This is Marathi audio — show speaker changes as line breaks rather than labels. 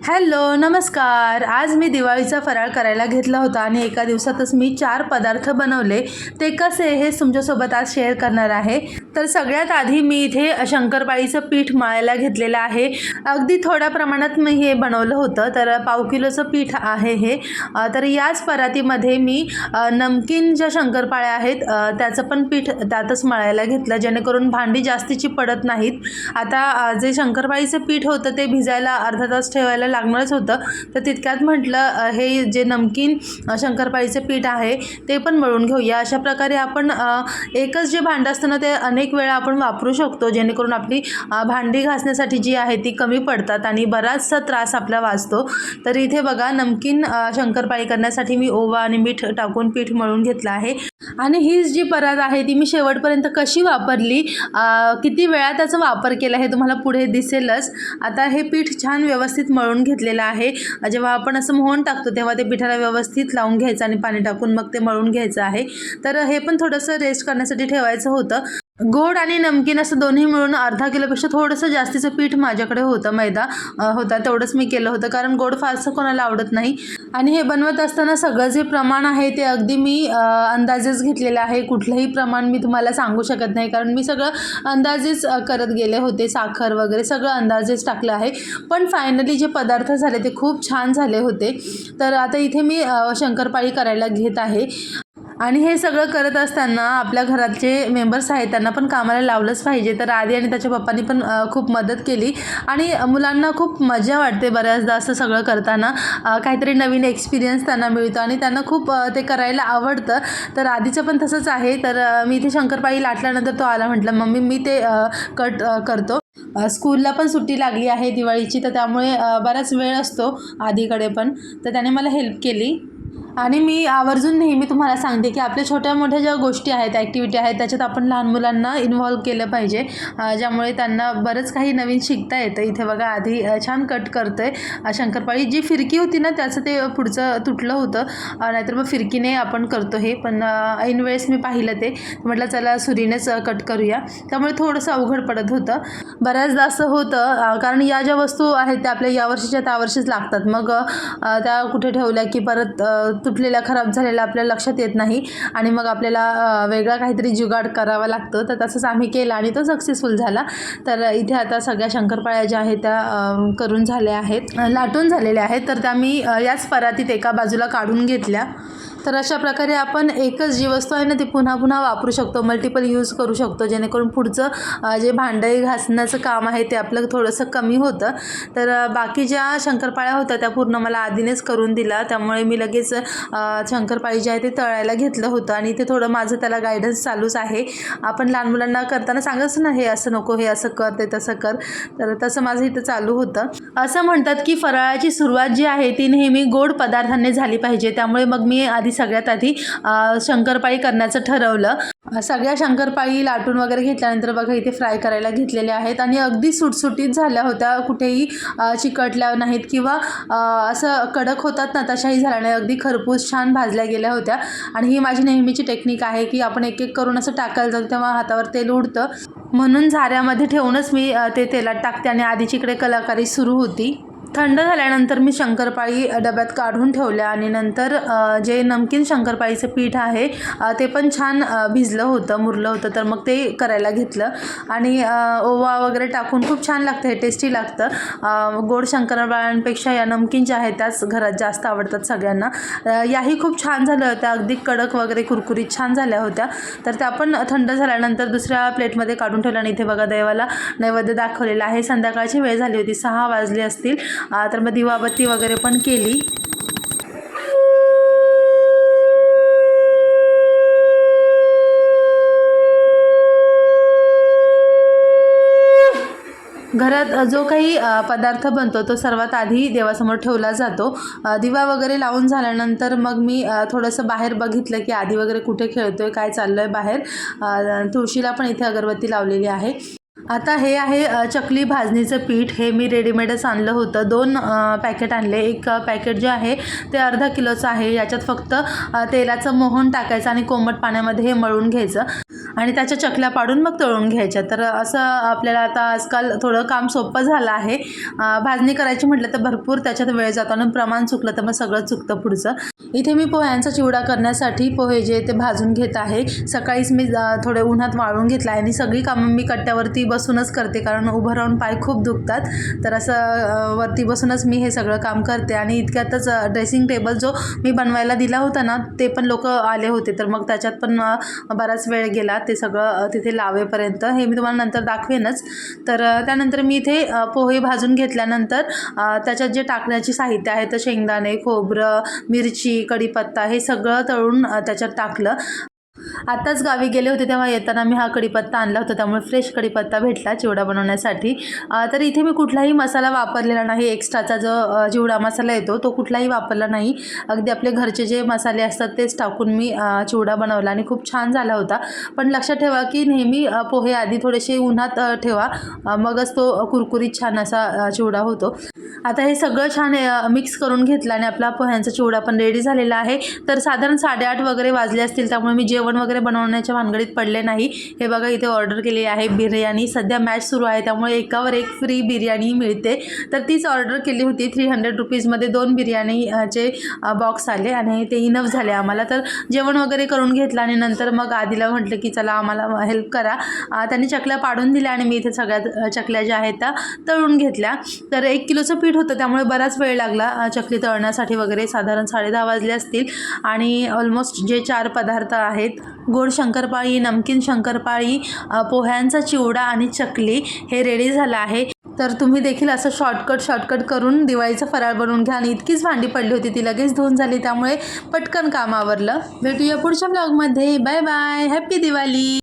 हॅलो नमस्कार. आज मी दिवाळीचा फराळ करायला घेतला होता आणि एका दिवसातच मी 4 पदार्थ बनवले. ते कसे हे तुमच्यासोबत आज शेअर करणार आहे. तर सगळ्यात आधी मी इथे शंकरपाळीचं पीठ मळायला घेतलेलं आहे. अगदी थोड्या प्रमाणात मी हे बनवलं होतं. तर पाव किलोचं पीठ आहे हे. तर याच परातीमध्ये मी नमकीन ज्या शंकरपाळ्या आहेत त्याचं पण पीठ त्यातच मळायला घेतलं, जेणेकरून भांडी जास्तीची पडत नाहीत. आता जे शंकरपाळीचं पीठ होतं ते भिजायला अर्धा तास ठेवायला लागणारच होतं. तर तितक्यात म्हटलं हे जे नमकीन शंकरपाळीचं पीठ आहे ते पण मळून घेऊया. अशा प्रकारे आपण एकच जे भांडं असतं ना ते अनेक वेळा आपण वापरू शकतो, जेणेकरून आपली भांडी घासण्यासाठी जी आहे ती कमी पडतात आणि बराचसा त्रास आपला वाचतो. तर इथे बघा नमकीन शंकरपाळी करण्यासाठी मी ओवा आणि मीठ टाकून पीठ मळून घेतलं आहे. आणि ही जी परात आहे ती मी शेवटपर्यंत कशी वापरली, किती वेळा त्याचा वापर केला हे तुम्हाला पुढे दिसेलच. आता हे पीठ छान व्यवस्थित मळून घेतलेलं आहे. जेव्हा आपण असं मोहन टाकतो तेव्हा ते पिठाला व्यवस्थित लावून घ्यायचं आणि पाणी टाकून मग ते मळून घ्यायचं आहे. तर हे पण थोडंसं रेस्ट करण्यासाठी ठेवायचं होतं. गोड आणि नमकीन असं दोन्ही मिळून अर्धा किलोपेक्षा थोडंसं जास्तीचं पीठ माझ्याकडे होतं. मैदा होता तेवढंच मी केलं होतं, कारण गोड फारसं कोणाला आवडत नाही. आणि हे बनवत असताना सगळं जे प्रमाण आहे ते अगदी मी अंदाजेच घेतलेलं आहे. कुठलंही प्रमाण मी तुम्हाला सांगू शकत नाही, कारण मी सगळं अंदाजेच करत गेले होते. साखर वगैरे सगळं अंदाजेच टाकलं आहे. पण फायनली जे पदार्थ झाले ते खूप छान झाले होते. तर आता इथे मी शंकरपाळी करायला घेत आहे. आणि हे सगळं करत असताना आपल्या घरात जे मेंबर्स आहेत त्यांना पण कामाला लावलंच पाहिजे. तर आदी आणि त्याच्या पप्पांनी पण खूप मदत केली आणि मुलांना खूप मजा वाटते बऱ्याचदा असं सगळं करताना. काहीतरी नवीन एक्सपिरियन्स त्यांना मिळतो आणि त्यांना खूप ते करायला आवडतं. तर आधीचं पण तसंच आहे. तर मी इथे शंकरपाळी लाटल्यानंतर तो आला, म्हटलं मम्मी मी ते कट करतो. स्कूलला पण सुट्टी लागली आहे दिवाळीची, तर त्यामुळे बराच वेळ असतो आधीकडे पण. तर त्याने मला हेल्प केली. आणि मी आवर्जून नेहमी तुम्हाला सांगते की आपल्या छोट्या मोठ्या ज्या गोष्टी आहेत, ॲक्टिव्हिटी आहेत, त्याच्यात आपण लहान मुलांना इन्व्हॉल्व केलं पाहिजे, ज्यामुळे त्यांना बरंच काही नवीन शिकता येतं. इथे बघा आधी छान कट करतो आहे शंकरपाळी. जी फिरकी होती ना त्याचं ते पुढचं तुटलं होतं, नाहीतर मग फिरकीने आपण करतो हे. पण ऐन वेळेस मी पाहिलं ते, म्हटलं चला सुरीनेच कट करूया, त्यामुळे थोडंसं अवघड पडत होतं. बऱ्याचदा असं होतं, कारण या ज्या वस्तू आहेत त्या आपल्या यावर्षीच्या त्यावर्षीच लागतात. मग त्या कुठे ठेवल्या की परत तुटलेल्या खराब झालेल्या आपल्याला लक्षात येत नाही आणि मग आपल्याला वेगळा काहीतरी जुगाड करावा लागतो. तर तसंच आम्ही केला आणि तो सक्सेसफुल झाला. तर इथे आता सगळ्या शंकरपाळ्या ज्या आहेत त्या करून झाल्या आहेत, लाटून झालेल्या आहेत. तर त्या मी याच परातीत एका बाजूला काढून घेतल्या. तर अशा प्रकारे आपण एकच जी वस्तू आहे ना ती पुन्हा पुन्हा वापरू शकतो, मल्टिपल यूज करू शकतो, जेणेकरून पुढचं जे भांडे घासण्याचं काम आहे ते आपलं थोडंसं कमी होतं. तर बाकी ज्या शंकरपाळ्या होत्या त्या पूर्ण मला आधीनेच करून दिला, त्यामुळे मी लगेच शंकरपाळी जे आहे ते तळायला घेतलं होतं. आणि ते थोडं माझं त्याला गायडन्स चालूच आहे. आपण लहान मुलांना करताना सांगायचं ना, हे असं नको, हे असं कर, ते तसं कर. तर तसं माझं इथं चालू होतं. असं म्हणतात की फराळाची सुरुवात जी आहे ती नेहमी गोड पदार्थांनी झाली पाहिजे. त्यामुळे मग मी सगळ्यात आधी शंकरपाळी करण्याचं ठरवलं. सगळ्या शंकरपाळी लाटून वगैरे घेतल्यानंतर बघा इथे फ्राय करायला घेतलेल्या आहेत आणि अगदी सुटसुटीत झाल्या होत्या, कुठेही चिकटल्या नाहीत किंवा असं कडक होतात ना तशाही झाल्या नाही, अगदी खरपूस छान भाजल्या गेल्या होत्या. आणि ही माझी नेहमीची टेक्निक आहे की आपण एक एक करून असं टाकायला जातो तेव्हा हातावर तेल उडतं, म्हणून झाऱ्यामध्ये ठेवूनच मी ते तेलात टाकते. आणि आधीची इकडे कलाकारी सुरू होती. थंड झाल्यानंतर मी शंकरपाळी डब्यात काढून ठेवल्या आणि नंतर जे नमकीन शंकरपाळीचं पीठ आहे ते पण छान भिजलं होतं, मुरलं होतं. तर मग ते करायला घेतलं आणि ओवा वगैरे टाकून खूप छान लागतं, हे टेस्टी लागतं. गोड शंकरपाळ्यांपेक्षा या नमकीन ज्या आहेत त्याच घरात जास्त आवडतात सगळ्यांना. याही खूप छान झाल्या होत्या, अगदी कडक वगैरे कुरकुरीत छान झाल्या होत्या. तर त्या पण थंड झाल्यानंतर दुसऱ्या प्लेटमध्ये काढून ठेवल्या. आणि इथे बघा देवाला नैवेद्य दाखवलेला आहे. संध्याकाळची वेळ झाली होती, 6 वाजले असतील. तर मग दिवाबत्ती वगैरे पण केली. घरात जो काही पदार्थ बनतो तो सर्वात आधी देवासमोर ठेवला जातो. दिवा वगैरे लावून झाल्यानंतर मग मी थोडंसं बाहेर बघितलं की आधी वगैरे कुठे खेळतोय, काय चाललं आहे बाहेर. तुळशीला पण इथे अगरबत्ती लावलेली आहे. आता हे आहे चकली भाजणीचं पीठ. हे मी रेडीमेडच आणलं होतं. 2 पॅकेट आणले. एक पॅकेट जे आहे ते अर्धा किलोचं आहे. याच्यात फक्त तेलाचं मोहन टाकायचं आणि कोमट पाण्यामध्ये हे मळून घ्यायचं. आणि त्याच्या चकल्या पाडून मग तळून घ्यायच्या. तर असं आपल्याला आता आजकाल थोडं काम सोपं झालं आहे. भाजणी करायची म्हटलं तर भरपूर त्याच्यात वेळ जातो आणि प्रमाण चुकलं तर मग सगळं चुकतं पुढचं. इथे मी पोह्यांचा चिवडा करण्यासाठी पोहे जे ते भाजून घेत आहे. सकाळीच मी थोडे उन्हात वाळून घेतला आहे आणि सगळी कामं मी कट्ट्यावरती बसूनच करते, कारण उभं राहून पाय खूप दुखतात. तर असं वरती बसूनच मी हे सगळं काम करते. आणि इतक्यातच ड्रेसिंग टेबल जो मी बनवायला दिला होता ना, ते पण लोक आले होते. तर मग त्याच्यात पण बराच वेळ गेला ते सगळं तिथे लावेपर्यंत. हे मी तुम्हाला नंतर दाखवेनच. तर त्यानंतर मी इथे पोहे भाजून घेतल्यानंतर त्याच्यात जे टाकण्याची साहित्य आहे तर शेंगदाणे, खोबरं, मिरची, कढीपत्ता हे सगळं तळून त्याच्यात टाकलं. आताच गावी गेले होते तेव्हा येताना मी हा कढीपत्ता आणला होता, त्यामुळे फ्रेश कढीपत्ता भेटला चिवडा बनवण्यासाठी. तर इथे मी कुठलाही मसाला वापरलेला नाही. एक्स्ट्राचा जो चिवडा मसाला येतो तो कुठलाही वापरला नाही. अगदी आपले घरचे जे मसाले असतात तेच टाकून मी चिवडा बनवला आणि खूप छान झाला होता. पण लक्षात ठेवा की नेहमी पोहे आधी थोडेसे उन्हात ठेवा, मगच तो कुरकुरीत छान असा चिवडा होतो. आता हे सगळं छान मिक्स करून घेतलं आणि आपला पोह्यांचा चिवडा पण रेडी झालेला आहे. तर साधारण 8:30 वगैरे वाजले असतील, त्यामुळे मी जेवण वगैरे बनवण्याच्या भानगडीत पडले नाही. हे बघा इथे ऑर्डर केली आहे बिर्याणी. सध्या मॅच सुरू आहे त्यामुळे एकावर एक फ्री बिर्याणी मिळते. तर तीच ऑर्डर केली होती. 300 रुपीजमध्ये 2 बिर्याणीचे बॉक्स आले आणि ते इनफ झाले आम्हाला. तर जेवण वगैरे करून घेतलं आणि नंतर मग आधीला म्हटलं की चला आम्हाला हेल्प करा. त्यांनी चकल्या पाडून दिल्या आणि मी इथे सगळ्या चकल्या ज्या आहेत त्या तळून घेतल्या. तर 1 किलोचं पीठ होतं त्यामुळे बराच वेळ लागला चकली तळण्यासाठी वगैरे. साधारण 10:30 वाजले असतील आणि ऑलमोस्ट जे 4 पदार्थ आहेत, गोड शंकरपाळी, नमकीन शंकरपाळी, पोह्यांचा चिवडा आणि चकली, हे रेडी झालं आहे. तर तुम्ही देखील असं शॉर्टकट करून दिवाळीचं फराळ बनवून घ्या. आणि इतकीच भांडी पडली होती ती लगेच धुवून झाली, त्यामुळे पटकन काम आवरलं. भेटूया पुढच्या ब्लॉगमध्ये. Bye bye. हॅप्पी दिवाळी.